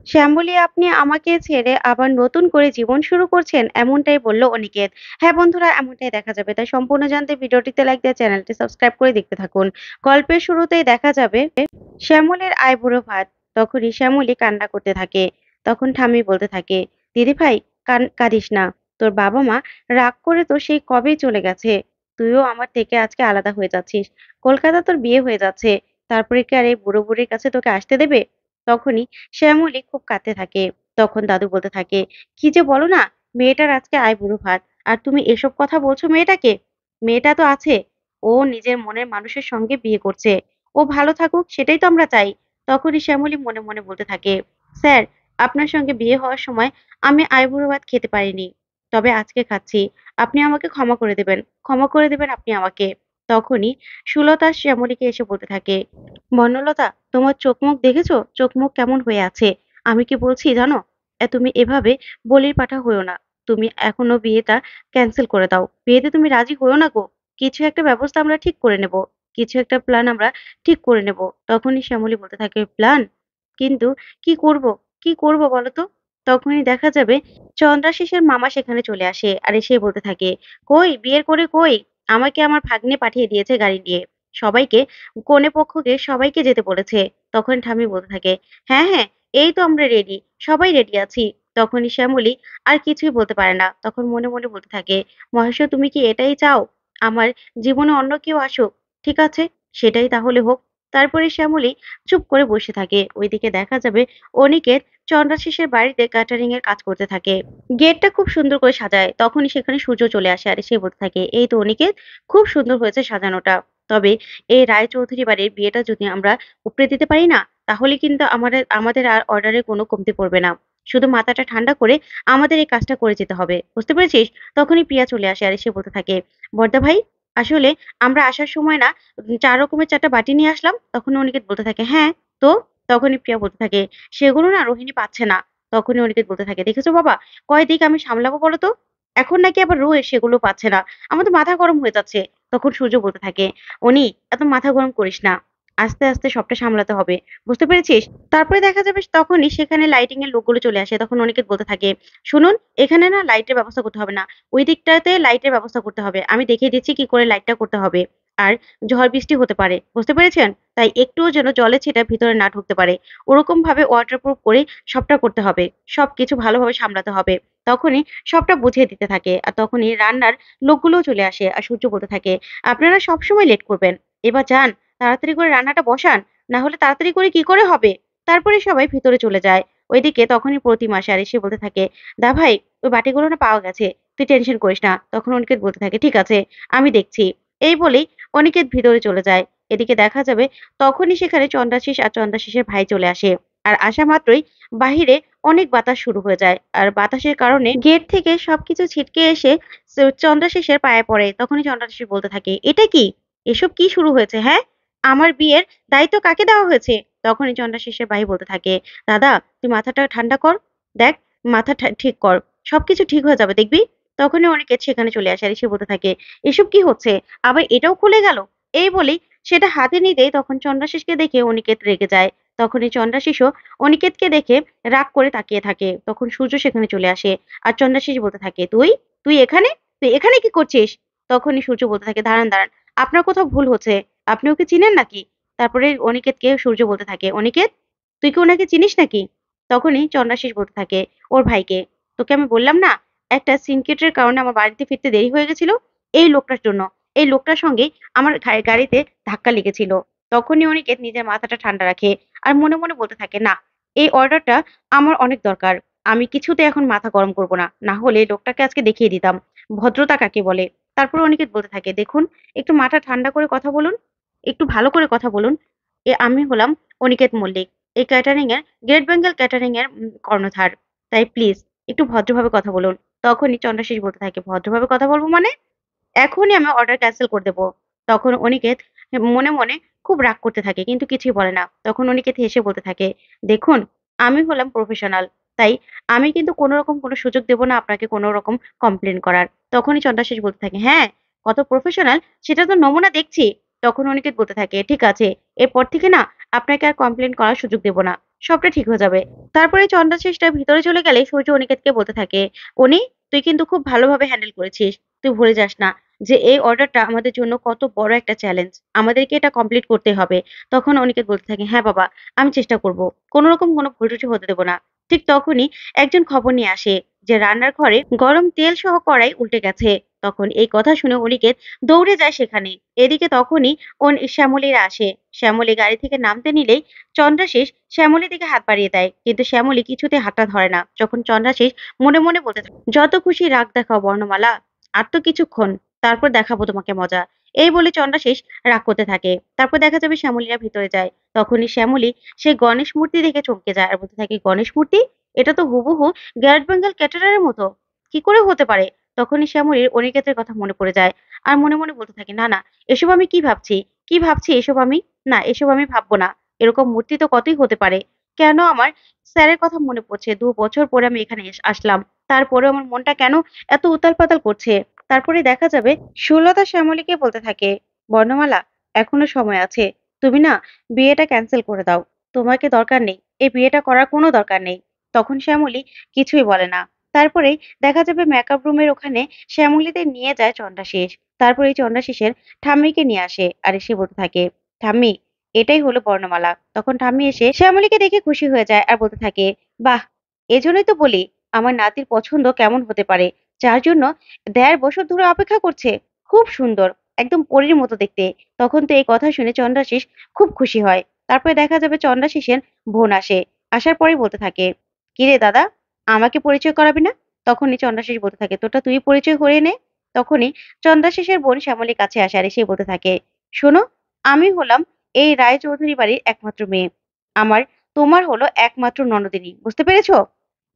শ্যামলী, আপনি আমাকে ছেড়ে আবার নতুন করে জীবন শুরু করছেন, এমনটাই বলল অনিকেত। হ্যাঁ বন্ধুরা, এমনটাই দেখা যাবে। তাই সম্পূর্ণ জানতে ভিডিওটিতে লাইক দিয়ে চ্যানেলটি সাবস্ক্রাইব করে দেখতে থাকুন। গল্পের শুরুতেই দেখা যাবে শ্যামলের আইবুড়ো ভাত। তখনই শ্যামলী কান্না করতে থাকে। তখন ঠাম্মি বলতে থাকে, দিদি ভাই, কাঁদিস না। তোর বাবা মা রাগ করে তো সেই কবেই চলে গেছে। তুইও আমার থেকে আজকে আলাদা হয়ে যাচ্ছিস। কলকাতা তোর বিয়ে হয়ে যাচ্ছে। তারপরে কি আর এই বুড়ো বুড়ির কাছে তোকে আসতে দেবে? তখনই শ্যামলী খুব কাঁদতে থাকে। তখন দাদু বলতে থাকে, কি যে বলো না, মেয়েটার আজকে আইবুড়ো ভাত, আর তুমি এসব কথা বলছো মেয়েটাকে? মেয়েটা তো আছে, ও নিজের মনের মানুষের সঙ্গে বিয়ে করছে। ও ভালো থাকুক, সেটাই তো আমরা চাই। তখনই শ্যামলী মনে মনে বলতে থাকে, স্যার, আপনার সঙ্গে বিয়ে হওয়ার সময় আমি আইবুড়ো ভাত খেতে পারিনি, তবে আজকে খাচ্ছি। আপনি আমাকে ক্ষমা করে দেবেন, ক্ষমা করে দেবেন আপনি আমাকে। তখনই সুলতা শ্যামলীকে এসে বলতে থাকে, বনলতা, তোমার চোখ মুখ দেখেছো? চোখ মুখ কেমন হয়ে আছে? আমি কি বলছি জানো? তুমি এভাবে বলির পাঠা হইও না। তুমি এখনো বিয়েটা ক্যান্সেল করে দাও। বিয়েতে তুমি রাজি হইও না গো। কিছু একটা ব্যবস্থা আমরা ঠিক করে নেব। কিছু একটা প্ল্যান আমরা ঠিক করে নেব। তখনই শ্যামলী বলতে থাকে, প্ল্যান? কিন্তু কি করব? কি করব বলো তো? তখনই দেখা যাবে চন্দ্রাশিসের মামা সেখানে চলে আসে আর এসে বলতে থাকে, কই বিয়ের করে কই? আমাকে আমার ভাগ্নে পাঠিয়ে দিয়েছে গাড়ি দিয়ে। সবাইকে, কনে পক্ষকে সবাইকে যেতে বলেছে। তখন ঠাম্মি বলতে থাকে, হ্যাঁ হ্যাঁ, এই তো আমরা রেডি, সবাই রেডি আছি। তখনই শ্যামলী আর কিছুই বলতে পারে না। তখন মনে মনে বলতে থাকে, মহেশ্বর, তুমি কি এটাই চাও? আমার জীবনে অন্য কেউ আসুক? ঠিক আছে, সেটাই তাহলে হোক। তারপরে শ্যামলী চুপ করে বসে থাকে। ওইদিকে দেখা যাবে অনিকেত চন্দ্রাশিসের বাড়িতে ক্যাটারিং এর কাজ করতে থাকে। গেটটা খুব সুন্দর করে সাজায়। তখনই সেখানে সূর্য চলে আসে আর সে বলতে থাকে, এই তো অনিকেত, খুব সুন্দর হয়েছে সাজানোটা। তবে এই রায়চৌধুরী বাড়ির বিয়েটা যদি আমরা উপড়ে দিতে পারি না, তাহলে কিন্তু আমাদের আমাদের আর অর্ডারের কোনো কমতি পড়বে না। শুধু মাথাটা ঠান্ডা করে আমাদের এই কাজটা করে যেতে হবে, বুঝতে পেরেছিস? তখনই প্রিয়া চলে আসে আর এসে বলতে থাকে, বর্দা ভাই, আসলে আমরা আসার সময় না ৪ রকমের ৪ টা বাটি নিয়ে আসলাম। তখন অনিকেত বলতে থাকে, হ্যাঁ তো? তখনই প্রিয়া বলতে থাকে, সেগুলো না রোহিণী পাচ্ছে না। তখনই অনিকেত বলতে থাকে, দেখেছো বাবা, কয় দিক আমি সামলাবো বলো তো? এখন নাকি আবার রোজ সেগুলো পাচ্ছে না। আমার তো মাথা গরম হয়ে যাচ্ছে। তখন সূর্য বলতে থাকে, অনি, এত মাথা গরম করিস না। আস্তে আস্তে সবটা সামলাতে হবে, বুঝতে পেরেছিস? তারপরে দেখা যাবে তখনই সেখানে লাইটিং এর লোকগুলো চলে আসে। তখন অনিকেত বলতে থাকে, শুনুন, এখানে না লাইটের ব্যবস্থা করতে হবে না। ওই দিকটাতে লাইটের ব্যবস্থা করতে হবে। আমি দেখিয়ে দিচ্ছি কি করে লাইটটা করতে হবে। আর ঝড় বৃষ্টি হতে পারে, বুঝতে পেরেছেন? তাই একটুও যেন জলের ছিটা ভিতরে না ঢুকতে পারে। ওরকম ভাবে ওয়াটারপ্রুফ করে সবটা করতে হবে। সবকিছু ভালোভাবে সামলাতে হবে। তখনই সবটা বুঝিয়ে দিতে থাকে। আর তখনই রান্নার লোকগুলোও চলে আসে। আর সূর্য বলতে থাকে, আপনারা সবসময় লেট করবেন। এবার যান, তাড়াতাড়ি করে রান্নাটা বসান। না হলে তাড়াতাড়ি করে কি করে হবে? তারপরে সবাই ভিতরে চলে যায়। ওইদিকে তখনই প্রতিমা আসে আর এসে বলতে থাকে, দা ভাই, ওই বাটিগুলো না পাওয়া গেছে। তুই টেনশন করিস না। তখন অনিকেত বলতে থাকে, ঠিক আছে, আমি দেখছি। এই বলেই অনিকেত ভিতরে চলে যায়। এদিকে দেখা যাবে তখনই সেখানে চন্দ্রাশিস আর চন্দ্রাশিসের ভাই চলে আসে। আর আসা মাত্রই বাহিরে অনেক বাতাস শুরু হয়ে যায়। আর বাতাসের কারণে গেট থেকে সবকিছু ছিটকে এসে চন্দ্রাশিসের পায়ে পড়ে। তখনই চন্দ্রাশিস বলতে থাকে, এটা কি? এসব কি শুরু হয়েছে, হ্যাঁ? আমার বিয়ের দায়িত্ব কাকে দেওয়া হয়েছে? তখনই চন্দ্রাশিসের ভাই বলতে থাকে, দাদা, তুই মাথাটা ঠান্ডা কর। দেখ, মাথা ঠিক কর। সবকিছু ঠিক হয়ে যাবে, দেখবি। তখনই অনিকেত সেখানে চলে আসে আর এসে বলতে থাকে, এসব কি হচ্ছে? আবার এটাও খুলে গেল। এই বলেই সেটা হাতে নিতেই তখন চন্দ্রাশিসকে দেখে অনিকেত রেগে যায়। তখনই চন্দ্রাশিসও অনিকেতকে দেখে রাগ করে তাকিয়ে থাকে। তখন সূর্য সেখানে চলে আসে আর চন্দ্রাশিস বলতে থাকে, তুই তুই এখানে তুই এখানে কি করছিস? তখনই সূর্য বলতে থাকে, দাঁড়ান দাঁড়ান, আপনার কোথাও ভুল হচ্ছে। আপনি ওকে চিনেন নাকি? তারপরে অনিকেতকে সূর্য বলতে থাকে, অনিকেত, তুই কি ওনাকে চিনিস নাকি? তখনই চন্দ্রাশিস বলতে থাকে, ওর ভাইকে। তোকে আমি বললাম না, একটা সিনকেটের কারণে আমার বাড়িতে ফিরতে দেরি হয়ে গেছিল, এই লোকটার জন্য। এই লোকটার সঙ্গে আমার গাড়িতে ধাক্কা লেগেছিল। তখনই অনিকেত নিজের মাথাটা ঠান্ডা রাখে আর মনে মনে বলতে থাকে, না, এই অর্ডারটা আমার অনেক দরকার। আমি কিছুতে এখন মাথা গরম করব না। না হলে লোকটাকে আজকে দেখিয়ে দিতাম ভদ্রতা কাকে বলে। তারপর অনিকেত বলতে থাকে, দেখুন, একটু মাথা ঠান্ডা করে কথা বলুন, একটু ভালো করে কথা বলুন। আমি হলাম অনিকেত মল্লিক, এই ক্যাটারিং এর, গ্রেট বেঙ্গল ক্যাটারিং এর কর্ণধার। তাই প্লিজ একটু ভদ্রভাবে কথা বলুন। তখনই চন্দ্রাশিস বলতে থাকে, ভদ্রভাবে কথা বলবো মানে? এখনই আমি অর্ডার ক্যানসেল করে দেব। তখন অনিকেত মনে মনে খুব রাগ করতে থাকে, কিন্তু কিছুই বলে না। তখন অনিকেত হেসে বলতে থাকে, দেখুন, আমি হলাম প্রফেশনাল। তাই আমি কিন্তু কোনো রকম কোনো সুযোগ দেব না আপনাকে কোনো রকম কমপ্লেন করার। তখনই চন্দ্রাশিস বলতে থাকে, হ্যাঁ, কত প্রফেশনাল সেটা তো নমুনা দেখছি। তখন অনিকেত বলতে থাকে, ঠিক আছে, এরপর থেকে না আপনাকে আর কমপ্লেন করার সুযোগ দেব না। সবটা ঠিক হয়ে যাবে। তারপরে চন্দ্রাশিসটা ভিতরে চলে গেলে সূর্য অনিকেতকে বলতে থাকে, "অনি, তুই কিন্তু খুব ভালোভাবে হ্যান্ডেল করেছিস। তুই ভুলে যাস না যে এই অর্ডারটা আমাদের জন্য কত বড় একটা চ্যালেঞ্জ। আমাদেরকে এটা কমপ্লিট করতে হবে।" তখন অনিকেত বলতে থাকে, "হ্যাঁ বাবা, আমি চেষ্টা করব। কোন রকম কোনো ভুল ত্রুটি হতে দেব না।" ঠিক তখনই একজন খবর নিয়ে আসে যে রান্নার ঘরে গরম তেল সহ কড়াই উল্টে গেছে। তখন এই কথা শুনে অনিকেত দৌড়ে যায় সেখানে। এদিকে তখনই শ্যামলীরা আসে। শ্যামলী গাড়ি থেকে নামতে নিলেই চন্দ্রাশিস শ্যামলীর দিকে হাত বাড়িয়ে দেয়, কিন্তু শ্যামলী কিছুতে হাতটা ধরে না। যখন চন্দ্রাশিস মনে মনে বলতে থাকে, "যত খুশি রাগ দেখাও বর্ণমালা, আর তো কিছুক্ষণ, তারপর দেখাবো তোমাকে মজা।" এই বলে চন্দ্রাশিস রাগ করতে থাকে। তারপর দেখা যাবে শ্যামলীরা ভিতরে যায়। তখনই শ্যামলী সে গণেশ মূর্তি দেখে চমকে যায় আর বলতে থাকে, "গণেশ মূর্তি? এটা তো হুবহু গ্যারেট বেঙ্গল ক্যাটারারের মতো। কি করে হতে পারে?" তখনই শ্যামলীর অনিকেতের কথা মনে পড়ে যায় আর মনে মনে বলতে থাকে, "না না, এসব আমি কি ভাবছি, কি ভাবছি এসব আমি, না এসব আমি ভাববো না। এরকম মূর্তি তো কতই হতে পারে। কেন আমার স্যারের কথা মনে পড়ছে? ২ বছর পরে আমি এখানে আসলাম। তারপরেও আমার মনটা কেন এত উতাল-পাতাল করছে?" তারপরে দেখা যাবে সুলতা শ্যামলীকে বলতে থাকে, "বর্ণমালা, এখনো সময় আছে। তুমি না বিয়েটা ক্যানসেল করে দাও। তোমাকে দরকার নেই। এই বিয়েটা করার কোনো দরকার নেই।" তখন শ্যামলী কিছুই বলে না। তারপরেই দেখা যাবে মেকআপ রুমের ওখানে শ্যামলীদের নিয়ে যায় চন্দ্রাশিস। তারপরে এই চন্দ্রাশিসের ঠাম্মিকে নিয়ে আসে আর এসে বলতে থাকে, "ঠাম্মি, এটাই হলো বর্ণমালা।" তখন ঠাম্মি এসে শ্যামলীকে দেখে খুশি হয়ে যায় আর বলতে থাকে, "বাহ! এজন্যই তো বলি আমার নাতির পছন্দ কেমন হতে পারে, যার জন্য ১.৫ বছর ধরে অপেক্ষা করছে। খুব সুন্দর, একদম পরীর মতো দেখতে।" তখন তো এই কথা শুনে চন্দ্রাশিস খুব খুশি হয়। তারপরে দেখা যাবে চন্দ্রাশিসের বোন আসে। আসার পরেই বলতে থাকে, "কিরে দাদা, আমাকে পরিচয় করাবি না?" তখনই চন্দ্রাশিস বলতে থাকে, "তোরটা তুই পরিচয় করিয়ে নে।" তখনই চন্দ্রাশিসের বোন শ্যামলীর কাছে আসে আর এসে বলতে থাকে, "শোনো, আমি হলাম এই রায়চৌধুরী বাড়ির একমাত্র মেয়ে। আমার তোমার হলো একমাত্র ননদিনী। বুঝতে পেরেছো?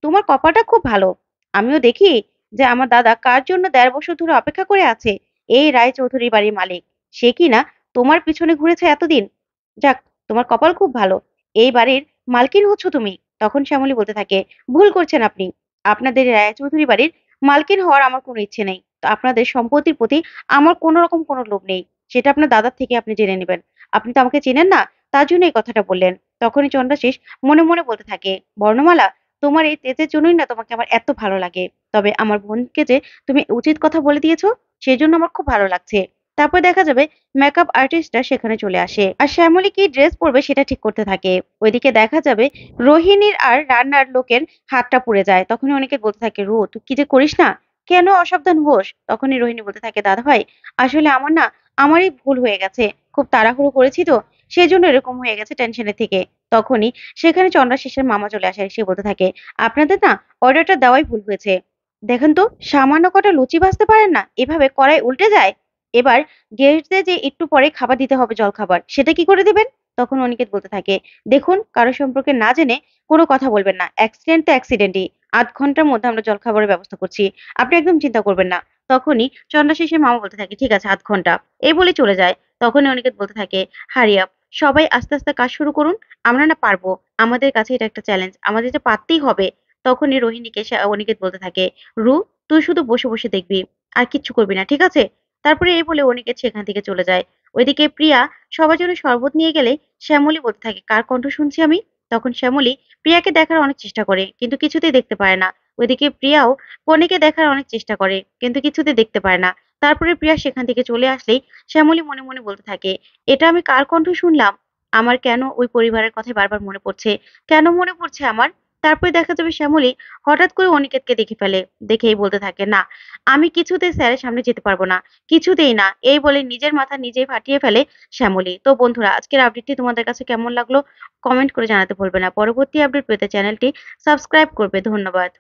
তোমার কপালটা খুব ভালো। আমিও দেখি যে আমার দাদা কার জন্য ১.৫ বছর ধরে অপেক্ষা করে আছে। এই রায়চৌধুরী বাড়ির মালিক। সে কিনা তোমার পিছনে ঘুরেছে এতদিন। যাক, তোমার কপাল খুব ভালো। এই বাড়ির মালকিন হচ্ছ তুমি।" তখন শ্যামলী বলতে থাকে, "ভুল করছেন আপনি। আপনাদের এই রায়চৌধুরী বাড়ির মালকিন হওয়ার আমার কোনো ইচ্ছে নেই। তো আপনাদের সম্পত্তির প্রতি আমার কোন রকম কোনো লোভ নেই। সেটা আপনার দাদার থেকে আপনি জেনে নিবেন। আপনি তো আমাকে চেনেন না, তার জন্য এই কথাটা বললেন।" তখনই চন্দ্রাশিস মনে মনে বলতে থাকে, "বর্ণমালা, তোমার এই তেজের জন্যই না তোমাকে আমার এত ভালো লাগে। তবে আমার বোনকে যে তুমি উচিত কথা বলে দিয়েছো, সেজন্য আমার খুব ভালো লাগছে।" তারপর দেখা যাবে মেকআপ আর্টিস্টরা সেখানে চলে আসে আর শ্যামলী কি ড্রেস পরবে সেটা ঠিক করতে থাকে। ওইদিকে দেখা যাবে রোহিণীর আর রান্নার লোকের হাতটা পুড়ে যায়। তখনই অনেকে বলতে থাকে, "রু, তুই কি যে করিস না? কেন অসাবধান হোস?" তখনই রোহিণী বলতে থাকে, "দাদা ভাই, আসলে আমার না আমারই ভুল হয়ে গেছে। খুব তাড়াহুড়ো করেছি তো, সেজন্য এরকম হয়ে গেছে টেনশনের থেকে।" তখনই সেখানে চন্দ্রাশিসের মামা চলে আসে। সে বলতে থাকে, "আপনাদের না অর্ডারটা দেওয়াই ভুল হয়েছে। দেখেন তো, সামান্য কটা লুচি ভাজতে পারেন না? এভাবে কড়াই উল্টে যায়। এবার গেস্টদের যে একটু পরে খাবার দিতে হবে জলখাবার, সেটা কি করে দিবেন?" তখন অনিকেত বলতে থাকে, "দেখুন, কারো সম্পর্কে না জেনে কোনো কথা বলবেন না। অ্যাক্সিডেন্ট তো অ্যাক্সিডেন্টই। ০.৫ ঘন্টার মধ্যে আমরা জলখাবারের ব্যবস্থা করছি। আপনি একদম চিন্তা করবেন না।" তখনই চন্দ্রাশিসের মামা বলতে থাকে, "ঠিক আছে, ০.৫ ঘন্টা।" এই বলে চলে যায়। তখনই অনিকেত বলতে থাকে, "হারি আপ, সবাই আস্তে, আস্তে কাজ শুরু করুন। আমরা না পারবো। আমাদের কাছে এটা একটা চ্যালেঞ্জ। আমাদের এটা পারতেই হবে।" তখনই রোহিণীকে অনিকেত বলতে থাকে, "রু, তুই শুধু বসে, বসে দেখবি। আর কিচ্ছু করবি না। ঠিক আছে?" তারপরে এই বলে অনিকেত সেখান থেকে চলে যায়। ওইদিকে প্রিয়া সবার জন্য শরবত নিয়ে গেলে শ্যামলী বলতে থাকে, "কার কণ্ঠ শুনছি আমি?" তখন শ্যামলী প্রিয়াকে দেখার অনেক চেষ্টা করে, কিন্তু কিছুতেই দেখতে পারে না। ওইদিকে প্রিয়াও কনেকে দেখার অনেক চেষ্টা করে, কিন্তু কিছুতেই দেখতে পারে না। তারপরে প্রিয়া সেখান থেকে চলে আসলেই শ্যামলী মনে মনে বলতে থাকে, "এটা আমি কার কণ্ঠ শুনলাম? আমার কেন ওই পরিবারের কথাই বারবার মনে পড়ছে? কেন মনে পড়ছে আমার?" তারপরে দেখা যাবে শ্যামলী হঠাৎ করে অনিকেতকে দেখে ফেলে। দেখেই বলতে থাকে, "না, আমি কিছুতেই স্যারের সামনে যেতে পারবো না। কিছুতেই না।" এই বলে নিজের মাথা নিজেই ফাটিয়ে ফেলে শ্যামলী। তো বন্ধুরা, আজকের আপডেটটি তোমাদের কাছে কেমন লাগলো কমেন্ট করে জানাতে ভুলবে না। পরবর্তী আপডেট পেতে চ্যানেলটি সাবস্ক্রাইব করবে। ধন্যবাদ।